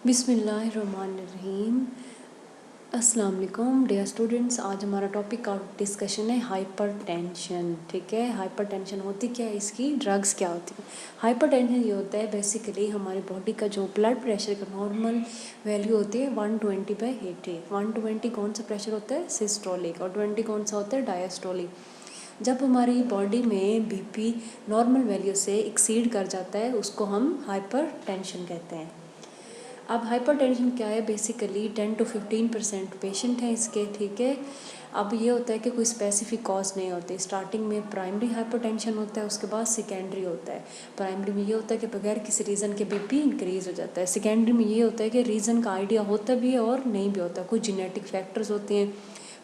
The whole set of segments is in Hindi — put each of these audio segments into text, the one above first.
बिस्मिल्लाहिर्रहमानिर्रहीम। अस्सलाम वालेकुम डियर स्टूडेंट्स। आज हमारा टॉपिक का डिस्कशन है हाइपरटेंशन। ठीक है, हाइपरटेंशन होती क्या है, इसकी ड्रग्स क्या होती है। हाइपरटेंशन ये होता है बेसिकली हमारी बॉडी का जो ब्लड प्रेशर का नॉर्मल वैल्यू होती है 120/80। 120 कौन सा प्रेशर होता है, सिस्टोलिक, और 20 कौन सा होता है, डायस्टोलिक। जब हमारी बॉडी में बीपी नॉर्मल वैल्यू से एक्सीड कर जाता है उसको हम हाइपरटेंशन कहते हैं। अब हाइपरटेंशन क्या है, बेसिकली 10 to 15% पेशेंट हैं इसके। ठीक है, अब ये होता है कि कोई स्पेसिफिक कॉज नहीं होती। स्टार्टिंग में प्राइमरी हाइपरटेंशन होता है, उसके बाद सेकेंडरी होता है। प्राइमरी में ये होता है कि बगैर किसी रीज़न के बीपी इंक्रीज़ हो जाता है। सेकेंडरी में ये होता है कि रीज़न का आइडिया होता भी है और नहीं भी होता। कुछ जेनेटिक फैक्टर्स होते हैं,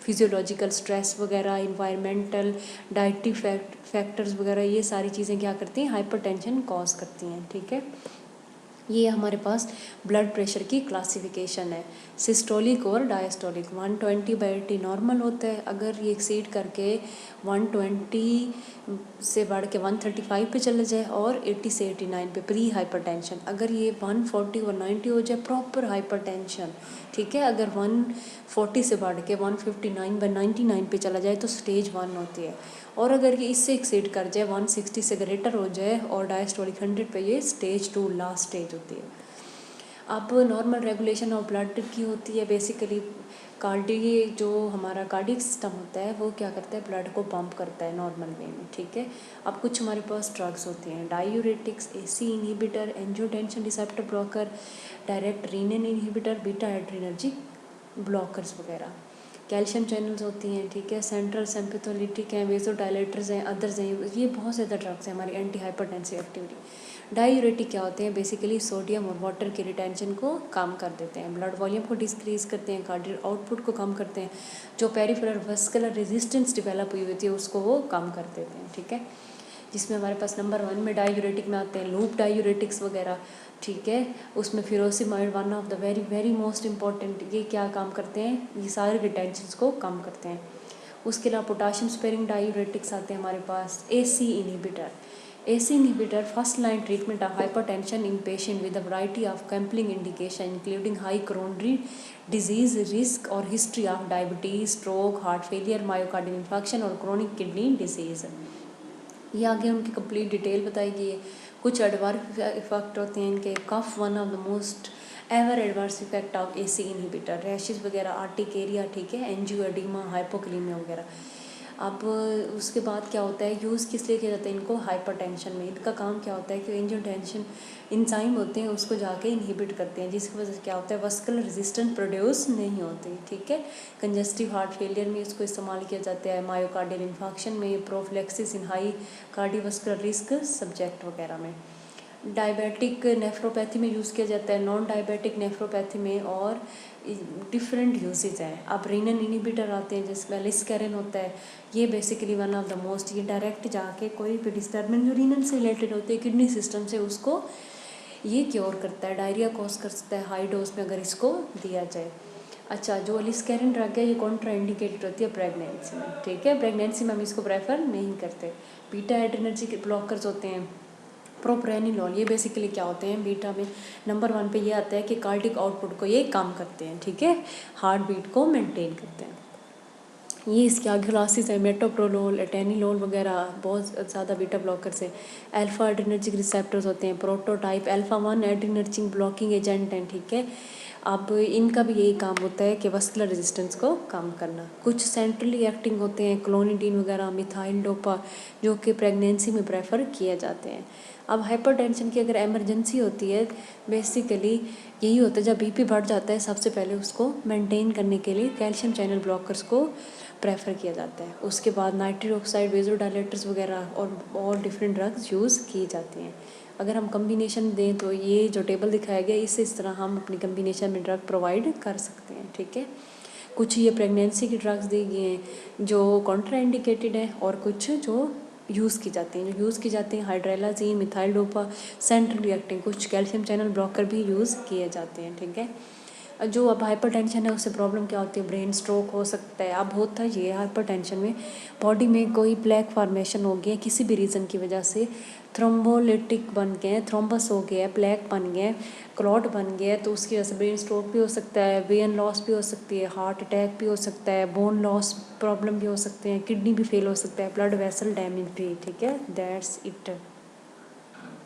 फिजियोलॉजिकल स्ट्रेस वगैरह, इन्वायरमेंटल, डाइटरी फैक्टर्स वगैरह, ये सारी चीज़ें क्या करती हैं, हाइपरटेंशन कॉज करती हैं। ठीक है, ये हमारे पास ब्लड प्रेशर की क्लासिफिकेशन है, सिस्टोलिक और डायस्टोलिक। 120/80 नॉर्मल होता है। अगर ये एक्सीड करके 120 से बढ़ के 135 पे चले जाए, और 80 से 89 पे प्री हाइपरटेंशन। अगर ये 140 और 90 हो जाए, प्रॉपर हाइपरटेंशन। ठीक है, अगर 140 से बढ़ के 159/99 पे चला जाए तो स्टेज 1 होती है। और अगर ये इससे एक्सीड कर जाए, 160 से ग्रेटर हो जाए और डायस्टोलिक 100 पे, ये स्टेज 2 लास्ट स्टेज होती है। अब नॉर्मल रेगुलेशन ऑफ ब्लड की होती है बेसिकली। कार्डियक जो हमारा कार्डियक सिस्टम होता है वो क्या करता है, ब्लड को पंप करता है नॉर्मल वे में। ठीक है, अब कुछ हमारे पास ड्रग्स होती हैं, diuretics, ACE inhibitor, angiotensin receptor blocker, direct renin inhibitor, beta adrenergic blockers वगैरह। कैल्शियम चैनल्स होती हैं। ठीक है, सेंट्रल सिम्पैथोलिटिक हैं, वेसोडायलेटर्स हैं, अदर्स हैं, ये बहुत ज़्यादा ड्रग्स हैं हमारी एंटी हाइपरटेंसिव एक्टिविटी। डायूरेटिक क्या होते हैं, बेसिकली सोडियम और वाटर की रिटेंशन को कम कर देते हैं, ब्लड वॉल्यूम को डिक्रीज करते हैं, कार्डियक आउटपुट को कम करते हैं, जो पेरिफेरल वस्कुलर रेजिस्टेंस डेवलप हुई होती है उसको वो कम कर देते हैं। ठीक है, जिसमें हमारे पास नंबर 1 में डायूरेटिक में आते हैं लूप डायूरेटिक्स वगैरह। ठीक है, उसमें furosemide one of the very very most important, ये क्या काम करते हैं, ये सारे रिटेंशंस को कम करते हैं। उसके अलावा पोटाशियम स्पेयरिंग डायूरेटिक्स आते हैं हमारे पास, ACE inhibitor. ACE inhibitor first line treatment of hypertension in patient with a variety of compelling indication including high coronary disease risk और history of diabetes, stroke, heart failure, myocardial infection और क्रोनिक किडनी डिजीज़। ये आगे उनकी कंप्लीट डिटेल बताई गई है। कुछ एडवर्स इफेक्ट होते हैं इनके, cough one of the most ever adverse effect of ACE inhibitor, rashes वगैरह, आर्टिकेरिया, ठीक है, एंजियोएडिमा, हाइपोक्लीमिया वगैरह। अब उसके बाद क्या होता है, यूज़ किस लिए किया जाता है इनको, हाइपरटेंशन में। इनका काम क्या होता है कि एंजियोटेंशन इंजाइम होते हैं उसको जाके इनहिबिट करते हैं, जिसकी वजह से क्या होता है, वस्कुलर रेजिस्टेंस प्रोड्यूस नहीं होती। ठीक है, कंजेस्टिव हार्ट फेलियर में इसको इस्तेमाल किया जाता है, मायोकार्डियल इन्फेक्शन में, प्रोफिलैक्सिस इन हाई कार्डियोवास्कुलर रिस्क सब्जेक्ट वगैरह में। डायबिटिक नेफ्रोपैथी में यूज़ किया जाता है, नॉन डायबिटिक नेफ्रोपैथी में, और डिफरेंट यूजेज हैं। अब रीनन इनहिबिटर आते हैं जिसमें एलिस्कैरिन होता है, ये basically one of the most, ये डायरेक्ट जाके कोई भी डिस्टर्बेंस जो रीनन से रिलेटेड होती है किडनी सिस्टम से, उसको ये क्योर करता है, डायरिया कॉज कर सकता है हाई डोज में अगर इसको दिया जाए। अच्छा, जो एलिस्कैरिन ड्रग है ये कॉन्ट्रा इंडिकेटेड होती है प्रेगनेंसी में। ठीक है, प्रेगनेंसी में हम इसको प्रेफर नहीं करते। बीटा एड्रेनर्जिक ब्लॉकर्स होते हैं, प्रोप्रेनिलॉल, ये बेसिकली क्या होते हैं, बीटा में नंबर 1 पे ये आता है कि कार्डिक आउटपुट को ये कम करते हैं। ठीक है, हार्ट बीट को मेंटेन करते हैं। ये इसके आगे क्लासेस है, मेटोप्रोलोल, एटेनिलोल वगैरह, बहुत ज़्यादा बीटा ब्लॉकर्स है। अल्फा एड्रेनर्जिक रिसेप्टर्स होते हैं, prototype alpha 1 adrenergic blocking agent हैं। ठीक है, अब इनका भी यही काम होता है कि वस्कुलर रेजिस्टेंस को कम करना। कुछ सेंट्रली एक्टिंग होते हैं, क्लोनिडीन वगैरह, मिथाइल डोपा, जो कि प्रेगनेंसी में प्रेफर किए जाते हैं। अब हाइपरटेंशन की अगर इमरजेंसी होती है, बेसिकली यही होता है जब बीपी बढ़ जाता है, सबसे पहले उसको मेंटेन करने के लिए कैल्शियम चैनल ब्लॉकर्स को प्रेफर किया जाता है। उसके बाद नाइट्रिक ऑक्साइड, वेसोडायलेटर्स वगैरह और डिफरेंट ड्रग्स यूज़ की जाती हैं। अगर हम कम्बिनेशन दें तो ये जो टेबल दिखाया गया इससे इस तरह हम अपनी कम्बिनेशन में ड्रग प्रोवाइड कर सकते हैं। ठीक है, कुछ ये प्रेगनेंसी की ड्रग्स दी गई हैं जो कॉन्ट्रा इंडिकेटेड हैं, और कुछ जो यूज़ की जाती हैं। जो यूज़ की जाती हैं हाइड्रेलाजीन, मिथाइल डोपा, सेंट्रली एक्टिंग, कुछ कैल्शियम चैनल ब्लॉकर भी यूज़ किए जाते हैं। ठीक है, जो अब हाइपरटेंशन है उससे प्रॉब्लम क्या होती है, ब्रेन स्ट्रोक हो सकता है। अब होता ये हाइपरटेंशन में बॉडी में कोई प्लेक फॉर्मेशन हो गया किसी भी रीज़न की वजह से, थ्रोम्बोलिटिक बन गए, थ्रोम्बस हो गया, प्लेक बन गए, क्लॉट बन गया, तो उसकी वजह से ब्रेन स्ट्रोक भी हो सकता है, वेन लॉस भी हो सकती है, हार्ट अटैक भी हो सकता है, बोन लॉस प्रॉब्लम भी हो सकते हैं, किडनी भी फेल हो सकता है, ब्लड वेसल डैमेज भी। ठीक है, दैट्स इट।